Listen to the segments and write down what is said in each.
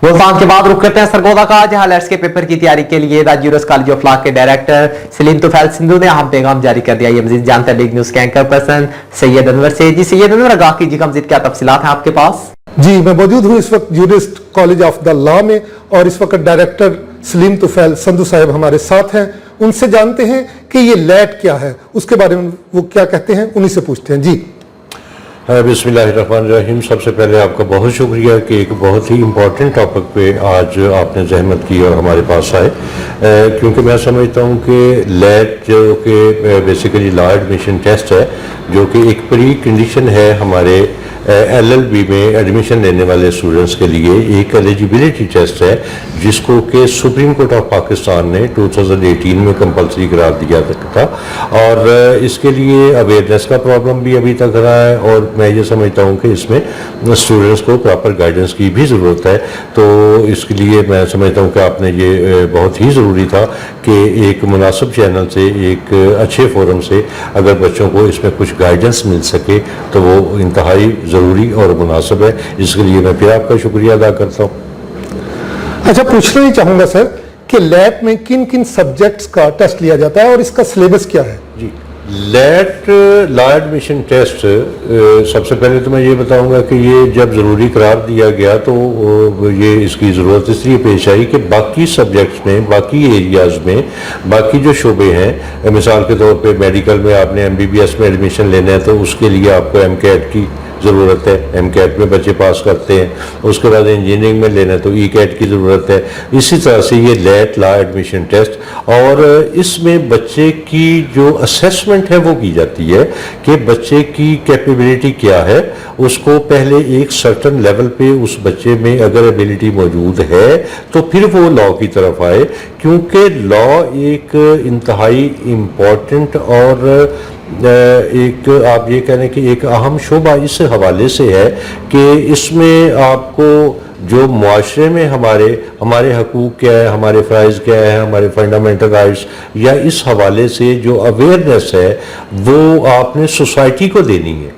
मुल्तान के बाद रुक करते हैं सरगोदा का, जहां लेट्स के पेपर की तैयारी के लिए the euros college of law के डायरेक्टर सलीम तुफैल सिंधु ने अहम पैगाम जारी कर दिया। ये मजीद जानते हैं बिग न्यूज के एंकर पर्सन सैयद अनवर से। जी सैयद अनवर, आगाह कीजिएगा मजीद क्या तफसीलात हैं आपके पास? जी, मैं मौजूद हूँ इस वक्त यूरिस्ट कॉलेज ऑफ द लॉ में और इस वक्त डायरेक्टर सलीम तुफैल संधू साहब हमारे साथ हैं। उनसे जानते हैं कि ये लैट क्या है, उसके बारे में वो क्या कहते हैं, उन्हीं से पूछते हैं। जी बिस्मिल्लाहिर्रहमानिर्रहीम। सबसे पहले आपका बहुत शुक्रिया कि एक बहुत ही इम्पोर्टेंट टॉपिक पे आज आपने जहमत की और हमारे पास आए, क्योंकि मैं समझता हूँ कि लैट जो कि बेसिकली लॉ एडमिशन टेस्ट है, जो कि एक प्री कंडीशन है हमारे LLB में एडमिशन लेने वाले स्टूडेंट्स के लिए, एक एलिजिबिलिटी टेस्ट है जिसको कि सुप्रीम कोर्ट ऑफ पाकिस्तान ने 2018 में कंपलसरी करार दिया था। और इसके लिए अवेयरनेस का प्रॉब्लम भी अभी तक रहा है और मैं ये समझता हूँ कि इसमें स्टूडेंट्स को प्रॉपर गाइडेंस की भी ज़रूरत है। तो इसके लिए मैं समझता हूँ कि आपने ये बहुत ही ज़रूरी था कि एक मुनासिब चैनल से, एक अच्छे फोरम से अगर बच्चों को इसमें कुछ गाइडेंस मिल सके तो वो इंतहाई ज़रूरी और मुनासिब है। इसके लिए मैं फिर आपका शुक्रिया अदा करता हूँ। अच्छा, पूछना ही चाहूँगा सर कि लैट में किन किन सब्जेक्ट्स का टेस्ट लिया जाता है और इसका सिलेबस क्या है? जी, लैट लॉ एडमिशन टेस्ट, सबसे पहले तो मैं ये बताऊंगा कि ये जब ज़रूरी करार दिया गया तो ये इसकी ज़रूरत इसलिए पेश आई कि बाकी सब्जेक्ट्स में, बाकी एरियाज़ में, बाकी जो शोबे हैं, मिसाल के तौर पे मेडिकल में आपने MBBS में एडमिशन लेना है तो उसके लिए आपको MCAT की ज़रूरत है, MCAT में बच्चे पास करते हैं। उसके बाद इंजीनियरिंग में लेना है तो ECAT की ज़रूरत है। इसी तरह से ये लैट लॉ एडमिशन टेस्ट, और इसमें बच्चे की जो असेसमेंट है वो की जाती है कि बच्चे की कैपेबिलिटी क्या है। उसको पहले एक सर्टन लेवल पे उस बच्चे में अगर एबिलिटी मौजूद है तो फिर वो लॉ की तरफ आए, क्योंकि लॉ एक इंतहाई इम्पॉर्टेंट और एक आप ये कह रहे हैं कि एक अहम शोबा इस हवाले से है कि इसमें आपको जो मुआशरे में हमारे हकूक़ क्या है, हमारे फ़राइज़ क्या है, हमारे फंडामेंटल राइट्स, या इस हवाले से जो अवेयरनेस है वो आपने सोसाइटी को देनी है।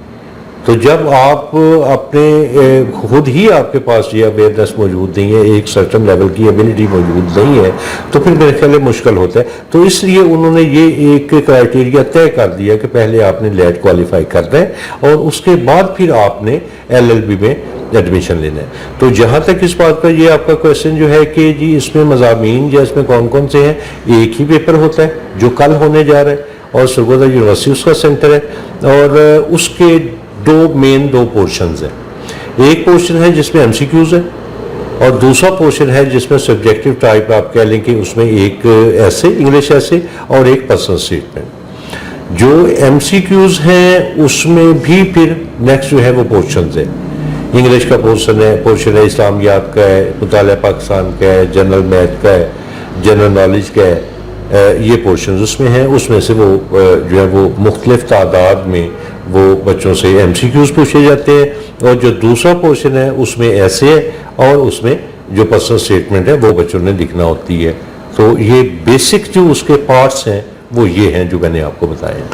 तो जब आप अपने खुद ही आपके पास ये अवेयरनेस मौजूद नहीं है, एक सर्टन लेवल की एबिलिटी मौजूद नहीं है, तो फिर मेरे ख्याल मुश्किल होता है। तो इसलिए उन्होंने ये एक क्राइटेरिया तय कर दिया कि पहले आपने लैट क्वालिफाई करना है और उसके बाद फिर आपने LLB में एडमिशन लेना है। तो जहाँ तक इस बात पर ये आपका क्वेश्चन जो है कि जी इसमें मज़ामीन या इसमें कौन कौन से हैं, एक ही पेपर होता है जो कल होने जा रहा है और सरगोदा यूनिवर्सिटी उसका सेंटर है, और उसके दो पोर्शंस हैं। एक पोर्शन है जिसमें MCQs है और दूसरा पोर्शन है जिसमें सब्जेक्टिव टाइप आप कह लें कि उसमें एक ऐसे इंग्लिश ऐसे और एक पर्सनल स्टेटमेंट। जो MCQs हैं उसमें भी फिर नेक्स्ट जो है वो पोर्शंस है। इंग्लिश का पोर्शन है इस्लामियात का है, मुताला पाकिस्तान का है, जनरल मैथ का है, जनरल नॉलेज का है, ये पोर्शन उसमें हैं। उसमें से वो जो है वो मुख्तलिफ तादाद में वो बच्चों से MCQs पूछे जाते हैं, और जो दूसरा पोर्शन है उसमें ऐसे है और उसमें जो पर्सनल स्टेटमेंट है वो बच्चों ने लिखना होती है। तो ये बेसिक जो उसके पार्ट्स हैं वो ये हैं जो मैंने आपको बताया।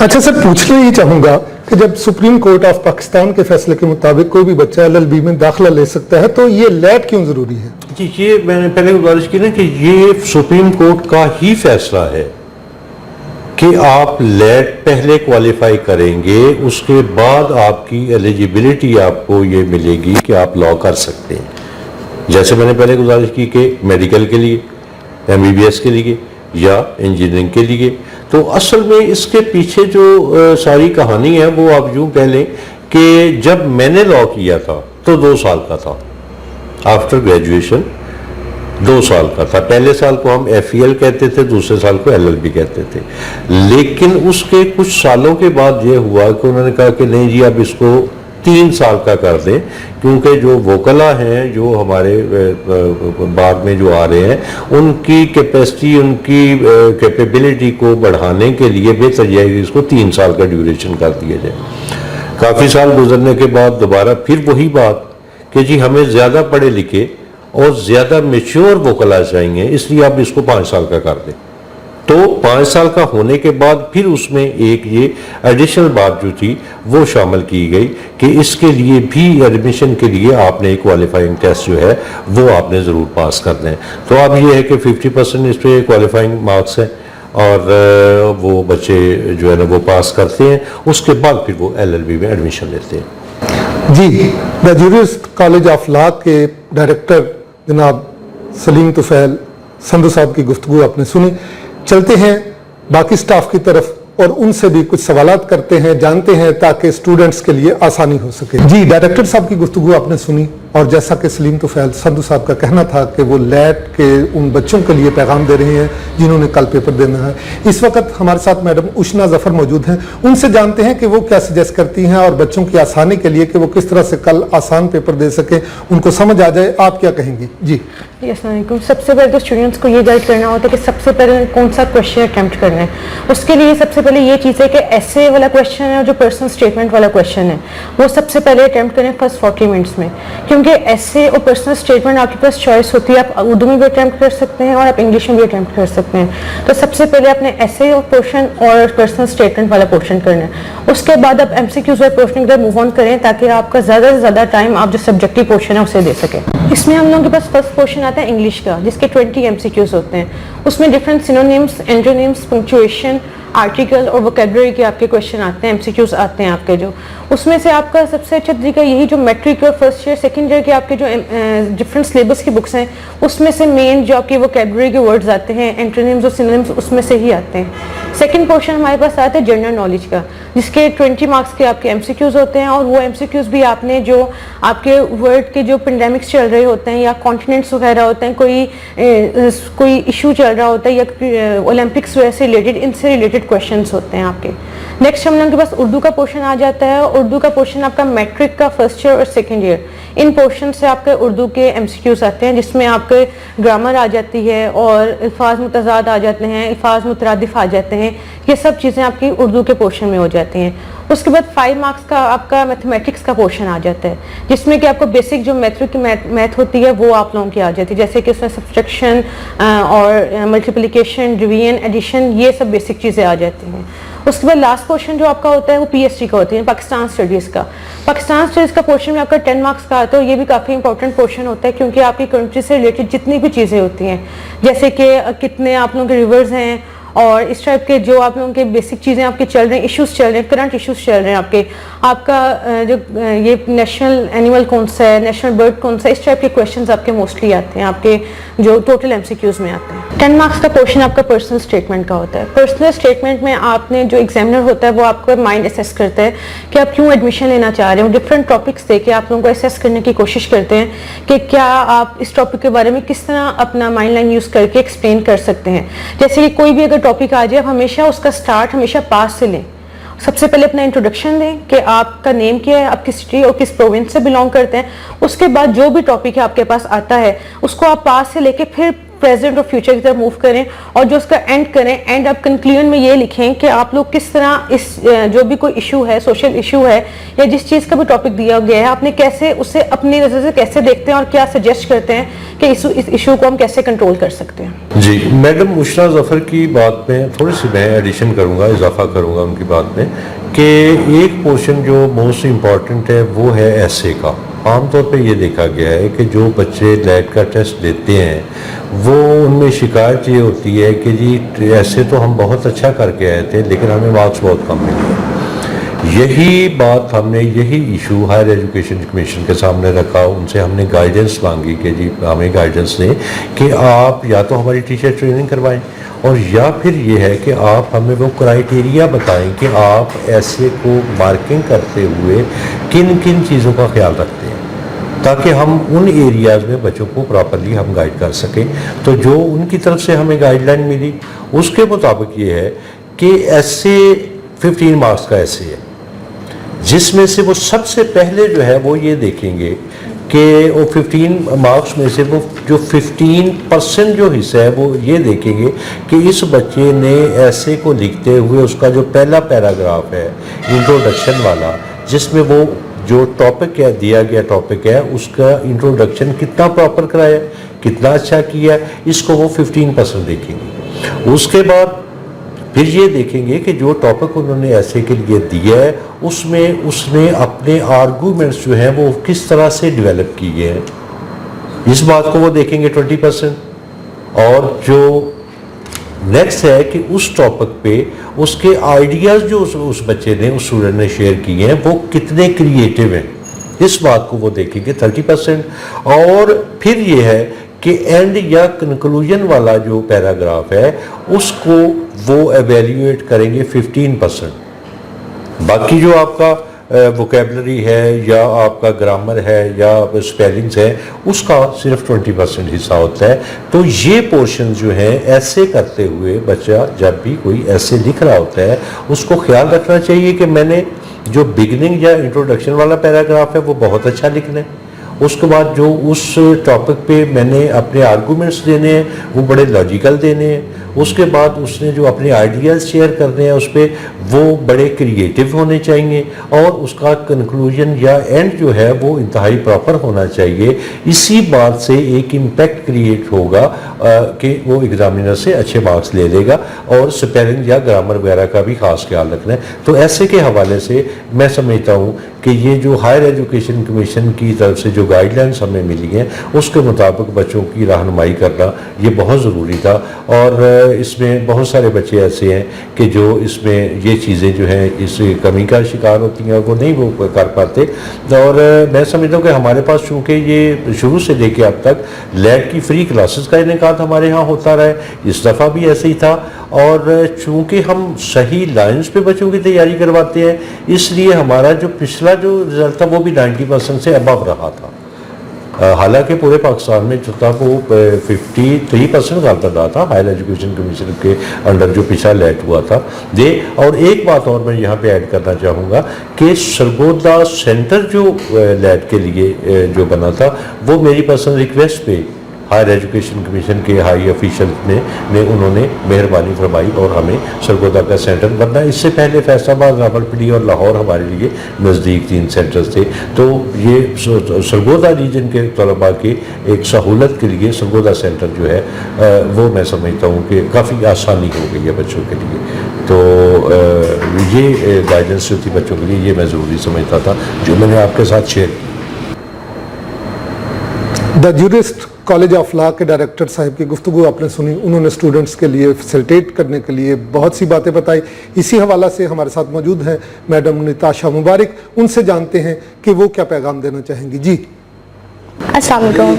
अच्छा सर, पूछना ही चाहूँगा कि जब सुप्रीम कोर्ट ऑफ पाकिस्तान के फैसले के मुताबिक कोई भी बच्चा LLB में दाखिला ले सकता है तो ये लैट क्यों ज़रूरी है? जी, ये मैंने पहले गुजारिश की ना कि ये सुप्रीम कोर्ट का ही फैसला है कि आप लैट पहले क्वालिफाई करेंगे, उसके बाद आपकी एलिजिबिलिटी आपको ये मिलेगी कि आप लॉ कर सकते हैं। जैसे मैंने पहले गुजारिश की कि मेडिकल के लिए, MBBS के लिए या इंजीनियरिंग के लिए। तो असल में इसके पीछे जो सारी कहानी है वो आप यूँ कह लें कि जब मैंने लॉ किया था तो 2 साल का था, आफ्टर ग्रेजुएशन 2 साल का था। पहले साल को हम FEL कहते थे, दूसरे साल को LLB कहते थे। लेकिन उसके कुछ सालों के बाद ये हुआ कि उन्होंने कहा कि नहीं जी अब इसको 3 साल का कर दें, क्योंकि जो वोकला हैं जो हमारे बाद में जो आ रहे हैं उनकी कैपेसिटी, उनकी कैपेबिलिटी को बढ़ाने के लिए बेहतर यह है कि इसको 3 साल का ड्यूरेशन कर दिया जाए। काफ़ी साल गुजरने के बाद दोबारा फिर वही बात कि जी हमें ज़्यादा पढ़े लिखे और ज़्यादा मेच्योर वोकला चाहिए, इसलिए आप इसको 5 साल का कर दें। تو 5 साल का होने के बाद फिर उसमें एक ये एडिशनल बात जो थी वो शामिल की गई कि इसके लिए भी एडमिशन के लिए आपने एक क्वालिफाइंग टेस्ट जो है वो आपने ज़रूर पास करना है। तो अब ये है कि 50% इस पे क्वालिफाइंग मार्क्स हैं और वो बच्चे जो है ना वो पास करते हैं, उसके बाद फिर वो LLB में एडमिशन लेते हैं। जी, the jurist college of law के डायरेक्टर जनाब सलीम तुफैल संधू साहब की गुफ्तगू आपने सुनी। चलते हैं बाकी स्टाफ की तरफ और उनसे भी कुछ सवालात करते हैं, जानते हैं, ताकि स्टूडेंट्स के लिए आसानी हो सके। जी, डायरेक्टर साहब की गुफ्तगू आपने सुनी और जैसा कि सलीम तुफैल संधू साहब का कहना था कि वो लैट के उन बच्चों के लिए पैगाम दे रहे हैं जिन्होंने कल पेपर देना है। इस वक्त हमारे साथ मैडम उशना जफर मौजूद हैं, उनसे जानते हैं कि वो क्या सजेस्ट करती हैं और बच्चों की आसानी के लिए कि वो किस तरह से कल आसान पेपर दे सके, उनको समझ आ जाए। आप क्या कहेंगी? जी अस्सलाम वालेकुम। सबसे पहले तो स्टूडेंट्स को ये गाइड करना होता है कि सबसे पहले कौन सा क्वेश्चन अटेम्प्ट करना है। उसके लिए सबसे पहले ये चीज़ है कि ऐसे वाला क्वेश्चन है और जो पर्सनल स्टेटमेंट वाला क्वेश्चन है वो सबसे पहले अटेम्प्ट करें फर्स्ट 40 मिनट्स में, क्योंकि ऐसे और पर्सनल स्टेटमेंट आपके पास चॉइस होती है, आप उर्दू में भी अटेम्प्ट कर सकते हैं और आप इंग्लिश में भी अटेम्प्ट कर सकते हैं। तो सबसे पहले अपने ऐसे पोर्शन और पर्सनल स्टेटमेंट वाला पोर्शन करना है। उसके बाद आप MCQs वाले पोर्शन की तरफ मूव ऑन करें ताकि आपका ज़्यादा से ज़्यादा टाइम आप जो सब्जेक्टिव पोर्शन है उसे दे सकें। इसमें हम लोगों के पास फर्स्ट पोर्शन आता है इंग्लिश का, जिसके 20 MCQs होते हैं। उसमें different synonyms, antonyms, punctuation, article और वोकैबुलरी के आपके क्वेश्चन आते हैं, MCQs आते हैं आपके। जो उसमें से आपका सबसे अच्छा तरीका यही जो मैट्रिक और फर्स्ट ईयर सेकंड ईयर के आपके जो डिफरेंट सिलेबस की बुक्स हैं उसमें से मेन जो आपके वोकैबुलरी के वर्ड्स आते हैं, एंटोनिम्स और सिनोनिम्स उसमें से ही आते हैं। सेकंड पोर्शन हमारे पास आता है जनरल नॉलेज का, जिसके 20 मार्क्स के आपके MCQs होते हैं और वो MCQs भी आपने जो आपके वर्ल्ड के जो पेंडेमिक्स चल रहे होते हैं या कॉन्टिनेंट्स वगैरह होते हैं, कोई इशू चल रहा होता है या ओलंपिक्स से रिलेटेड, इनसे रिलेटेड क्वेश्चंस होते हैं आपके। नेक्स्ट हम लोगों के पास उर्दू का पोर्शन आ जाता है। उर्दू का पोर्शन आपका मैट्रिक का फर्स्ट ईयर और सेकंड ईयर, इन पोर्शन से आपके उर्दू के MCQs आते हैं, जिसमें आपके ग्रामर आ जाती है और अल्फाज मुतज़ाद आ जाते हैं, अल्फाज मुतरादिफ आ जाते हैं। ये सब चीज़ें आपकी उर्दू के पोर्शन में हो जाती हैं। उसके बाद 5 मार्क्स का आपका मैथमेटिक्स का पोर्शन आ जाता है, जिसमें कि आपको बेसिक जो मैथ होती है वो आप लोगों की आ जाती है, जैसे कि उसमें सब्सट्रैक्शन और मल्टीप्लिकेशन, डिवीजन, एडिशन, ये सब बेसिक चीज़ें आ जाती हैं। उसके बाद लास्ट पोर्शन जो आपका होता है वो PhD का होती है, पाकिस्तान स्टडीज़ का। पाकिस्तान स्टडीज़ का पोर्शन में आपका 10 मार्क्स का आता है। ये भी काफ़ी इंपॉर्टेंट पोर्शन होता है क्योंकि आपकी कंट्री से रिलेटेड जितनी भी चीज़ें होती हैं, जैसे कि कितने आप लोगों के रिवर्स हैं और इस टाइप के जो आप लोगों के बेसिक चीज़ें आपके चल रहे हैं, इश्यूज चल रहे हैं, करंट इश्यूज चल रहे हैं आपके, आपका जो ये नेशनल एनिमल कौन सा है, नेशनल बर्ड कौन सा है, इस टाइप के क्वेश्चंस आपके मोस्टली आते हैं, आपके जो टोटल MCQs में आते हैं। 10 मार्क्स का पोर्शन आपका पर्सनल स्टेटमेंट का होता है। पर्सनल स्टेटमेंट में आपने जो एग्जामिनर होता है वो आपका माइंड असेस करता है कि आप क्यों एडमिशन लेना चाह रहे हो। डिफरेंट टॉपिक्स दे के आप लोगों को असेस करने की कोशिश करते हैं कि क्या आप इस टॉपिक के बारे में किस तरह अपना माइंड लाइन यूज़ करके एक्सप्लेन कर सकते हैं। जैसे कि कोई भी अगर टॉपिक आ जाए, आप हमेशा उसका स्टार्ट हमेशा पास से लें। सबसे पहले अपना इंट्रोडक्शन दें कि आपका नेम क्या है, आप किस सिटी और किस प्रोविंस से बिलोंग करते हैं। उसके बाद जो भी टॉपिक है आपके पास आता है उसको आप पास से लेके फिर प्रेजेंट और फ्यूचर की तरफ मूव करें और जो उसका एंड करें। एंड आप कंक्लूजन में ये लिखें कि आप लोग किस तरह इस जो भी कोई इशू है, सोशल इशू है या जिस चीज़ का भी टॉपिक दिया गया है, आपने कैसे उसे अपनी नज़र से कैसे देखते हैं और क्या सजेस्ट करते हैं कि इस इशू को हम कैसे कंट्रोल कर सकते हैं। जी, मैडम उशना जफर की बात में थोड़ी सी मैं एडिशन करूंगा, इजाफा करूंगा उनकी बात में कि एक पोर्शन जो मोस्ट इम्पॉर्टेंट है वो है ऐसे का। आमतौर पे ये देखा गया है कि जो बच्चे लैट का टेस्ट देते हैं वो उनमें शिकायत ये होती है कि जी ऐसे तो हम बहुत अच्छा करके आए थे लेकिन हमें मार्क्स बहुत कम मिले। यही बात हमने, यही इशू हायर एजुकेशन कमीशन के सामने रखा, उनसे हमने गाइडेंस मांगी कि जी हमें गाइडेंस दें कि आप या तो हमारी टीचर ट्रेनिंग करवाएं और या फिर ये है कि आप हमें वो क्राइटेरिया बताएं कि आप ऐसे को मार्किंग करते हुए किन किन चीज़ों का ख्याल रखते हैं ताकि हम उन एरियाज़ में बच्चों को प्रॉपरली हम गाइड कर सकें। तो जो उनकी तरफ से हमें गाइडलाइन मिली उसके मुताबिक ये है कि ऐसे 15 मार्क्स का ऐसे है, जिसमें से वो सबसे पहले जो है वो ये देखेंगे कि वो 15 मार्क्स में से वो जो 15% जो हिस्सा है वो ये देखेंगे कि इस बच्चे ने ऐसे को लिखते हुए उसका जो पहला पैराग्राफ है इंट्रोडक्शन वाला, जिसमें वो जो टॉपिक है दिया गया टॉपिक है उसका इंट्रोडक्शन कितना प्रॉपर कराया, कितना अच्छा किया, इसको वो 15% देखेंगे। उसके बाद फिर ये देखेंगे कि जो टॉपिक उन्होंने ऐसे के लिए दिया है उसमें उसने अपने आर्गूमेंट्स जो हैं वो किस तरह से डेवलप किए हैं, इस बात को वो देखेंगे 20%। और जो नेक्स्ट है कि उस टॉपिक पे उसके आइडियाज़ जो उस बच्चे ने, उस स्टूडेंट ने शेयर किए हैं वो कितने क्रिएटिव हैं, इस बात को वो देखेंगे 30%। और फिर ये है कि एंड या कंक्लूजन वाला जो पैराग्राफ है उसको वो एवेल्यूएट करेंगे 15%। बाकी जो आपका वोकेबलरी है या आपका ग्रामर है या स्पेलिंग्स है उसका सिर्फ 20% हिस्सा होता है। तो ये पोर्शन जो है ऐसे करते हुए बच्चा जब भी कोई ऐसे लिख रहा होता है उसको ख्याल रखना चाहिए कि मैंने जो बिगनिंग या इंट्रोडक्शन वाला पैराग्राफ है वो बहुत अच्छा लिखना है, उसके बाद जो उस टॉपिक पे मैंने अपने आर्गूमेंट्स देने हैं वो बड़े लॉजिकल देने हैं, उसके बाद उसने जो अपने आइडियाज़ शेयर करने हैं उस पर वो बड़े क्रिएटिव होने चाहिए, और उसका कंक्लूजन या एंड जो है वो इंतहाई प्रॉपर होना चाहिए। इसी बात से एक इम्पैक्ट क्रिएट होगा कि वो एग्जामिनर से अच्छे मार्क्स ले लेगा, और स्पेलिंग या ग्रामर वगैरह का भी खास ख्याल रखना है। तो ऐसे के हवाले से मैं समझता हूँ कि ये जो हायर एजुकेशन कमीशन की तरफ से जो गाइडलाइंस हमें मिली हैं उसके मुताबिक बच्चों की रहनुमाई करना ये बहुत ज़रूरी था। और इसमें बहुत सारे बच्चे ऐसे हैं कि जो इसमें ये चीज़ें जो हैं इस कमी का शिकार होती हैं और वो नहीं वो कर पाते। और मैं समझता हूँ कि हमारे पास चूँकि ये शुरू से लेके अब तक लैट की फ्री क्लासेस का इनेकाद हमारे यहाँ होता रहा है, इस दफ़ा भी ऐसे ही था। और चूँकि हम सही लाइन्स पे बच्चों की तैयारी करवाते हैं इसलिए हमारा जो पिछला जो रिज़ल्ट था वो भी 90% से अबव रहा था। हालांकि पूरे पाकिस्तान में जो था वो 53% गालतन रहा था हायर एजुकेशन कमीशन के अंडर जो पिछला लैट हुआ था दे। और एक बात और मैं यहाँ पे ऐड करना चाहूँगा कि सरगोदा सेंटर जो लैट के लिए जो बना था वो मेरी पर्सनल रिक्वेस्ट पे हायर एजुकेशन कमीशन के हाई ऑफिशियल ने उन्होंने मेहरबानी फरमाई और हमें सरगोदा का सेंटर बनना। इससे पहले फैसलाबाद, रावलपिंडी और लाहौर हमारे लिए नज़दीक 3 सेंटर्स थे। तो ये सरगोदा रीजन के तलबा की एक सहूलत के लिए सरगोदा सेंटर जो है वो मैं समझता हूँ कि काफ़ी आसानी हो गई है बच्चों के लिए। तो ये गाइडेंस जो थी बच्चों के लिए ये मैं ज़रूरी समझता था जो मैंने आपके साथ शेयर की। The jurist college of law के डायरेक्टर साहब की गुफ्तगू आपने सुनी। उन्होंने स्टूडेंट्स के लिए फैसिलिटेट करने के लिए बहुत सी बातें बताई। इसी हवाला से हमारे साथ मौजूद हैं मैडम निताशा मुबारक। उनसे जानते हैं कि वो क्या पैगाम देना चाहेंगी। जी अस्सलाम वालेकुम,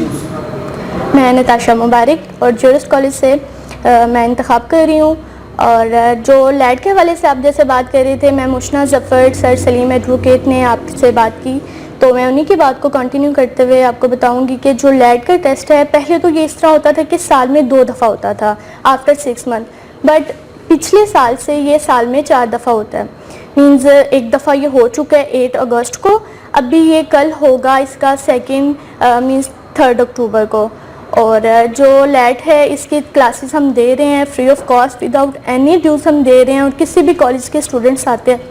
मैं निताशा मुबारक और ज्यूरिस्ट कॉलेज से मैं इंतखाब कर रही हूँ। और जो लैट के हवाले से आप जैसे बात कर रहे थे, मैं मुशना जफ़र सर सलीम एडवोकेट ने आपसे बात की, तो मैं उन्हीं की बात को कंटिन्यू करते हुए आपको बताऊंगी कि जो लैट का टेस्ट है पहले तो ये इस तरह होता था कि साल में 2 दफ़ा होता था आफ्टर 6 मंथ, बट पिछले साल से ये साल में 4 दफ़ा होता है। मींस एक दफ़ा ये हो चुका है 8 अगस्त को, अभी ये कल होगा इसका सेकेंड मींस 3 अक्टूबर को। और जो लैट है इसकी क्लासेस हम दे रहे हैं free of cost, without any dues हम दे रहे हैं। और किसी भी कॉलेज के स्टूडेंट्स आते हैं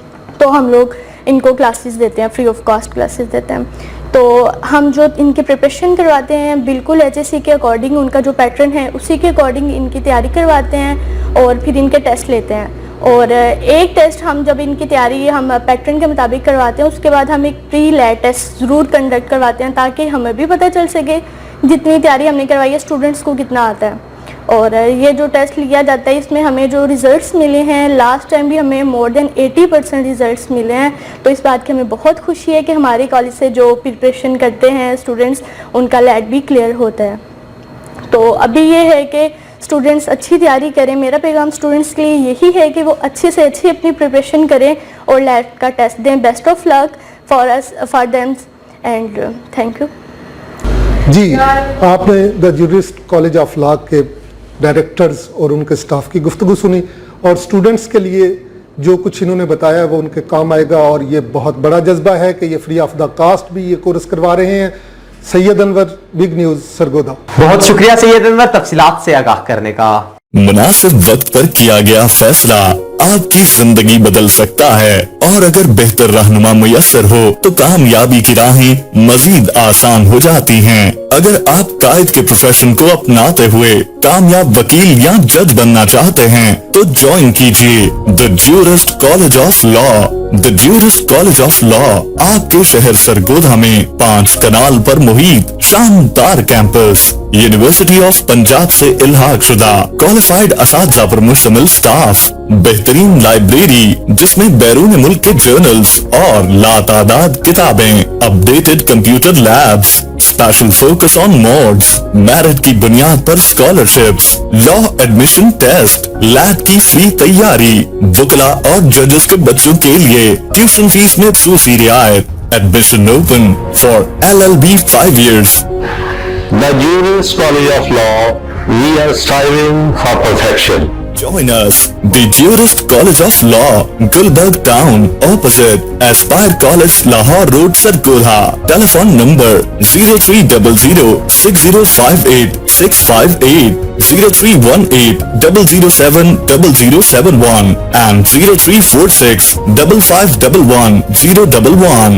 तो हम लोग इनको क्लासेस देते हैं, फ्री ऑफ कॉस्ट क्लासेस देते हैं। तो हम जो इनकी प्रिपरेशन करवाते हैं बिल्कुल HSC के अकॉर्डिंग, उनका जो पैटर्न है उसी के अकॉर्डिंग इनकी तैयारी करवाते हैं और फिर इनके टेस्ट लेते हैं। और एक टेस्ट हम जब इनकी तैयारी हम पैटर्न के मुताबिक करवाते हैं उसके बाद हम एक प्री लैट टेस्ट ज़रूर कंडक्ट करवाते हैं ताकि हमें भी पता चल सके जितनी तैयारी हमने करवाई है स्टूडेंट्स को कितना आता है। और ये जो टेस्ट लिया जाता है इसमें हमें जो रिज़ल्ट्स मिले हैं लास्ट टाइम भी हमें मोर देन 80% रिज़ल्ट्स मिले हैं। तो इस बात की हमें बहुत खुशी है कि हमारे कॉलेज से जो प्रिपरेशन करते हैं स्टूडेंट्स उनका लैट भी क्लियर होता है। तो अभी ये है कि स्टूडेंट्स अच्छी तैयारी करें। मेरा पैगाम स्टूडेंट्स के लिए यही है कि वो अच्छे से अच्छी अपनी प्रिपरेशन करें और लैट का टेस्ट दें। Best of luck for us for them and thank you. जी, आपने the jurist college of law के डायरेक्टर्स और उनके स्टाफ की गुफ्तगू सुनी और स्टूडेंट्स के लिए जो कुछ इन्होंने बताया वो उनके काम आएगा। और ये बहुत बड़ा जज्बा है कि ये फ्री ऑफ द कास्ट भी ये कोर्स करवा रहे हैं। Syed Anwar, big news, Sargodha. बहुत शुक्रिया सैयद अनवर तफसीलात से आगाह करने का। मुनासिब वक्त पर किया गया फैसला आपकी जिंदगी बदल सकता है और अगर बेहतर रहनुमा मुयस्सर हो तो कामयाबी की राहें मजीद आसान हो जाती हैं। अगर आप कायद के प्रोफेशन को अपनाते हुए कामयाब वकील या जज बनना चाहते हैं तो ज्वाइन कीजिए the jurist college of law. The jurist college of law आपके शहर सरगोधा में 5 कनाल पर मुहित शानदार कैंपस, यूनिवर्सिटी ऑफ पंजाब से इल्हाक शुदा क्वालिफाइड असातिज़ा पर मुश्तमिल स्टाफ, बेहतरीन लाइब्रेरी जिसमें बैरून मुल्क के जर्नल्स और लातादाद किताबें, updated computer labs, special focus on moots, merit की बुनियाद पर scholarships, law admission test, lab की फ्री तैयारी, वकला और जजेस के बच्चों के लिए ट्यूशन फीस में खूसी रियायत, admission open for LLB 5 years. The Jurist College of Law, we are striving for perfection. Join us, the Jurist College of Law, Gulbarg Town, opposite Aspire College, Lahore Road, Sargodha. Telephone number 0300-6058-658, 0318-007-0071 and 0346-5511-011.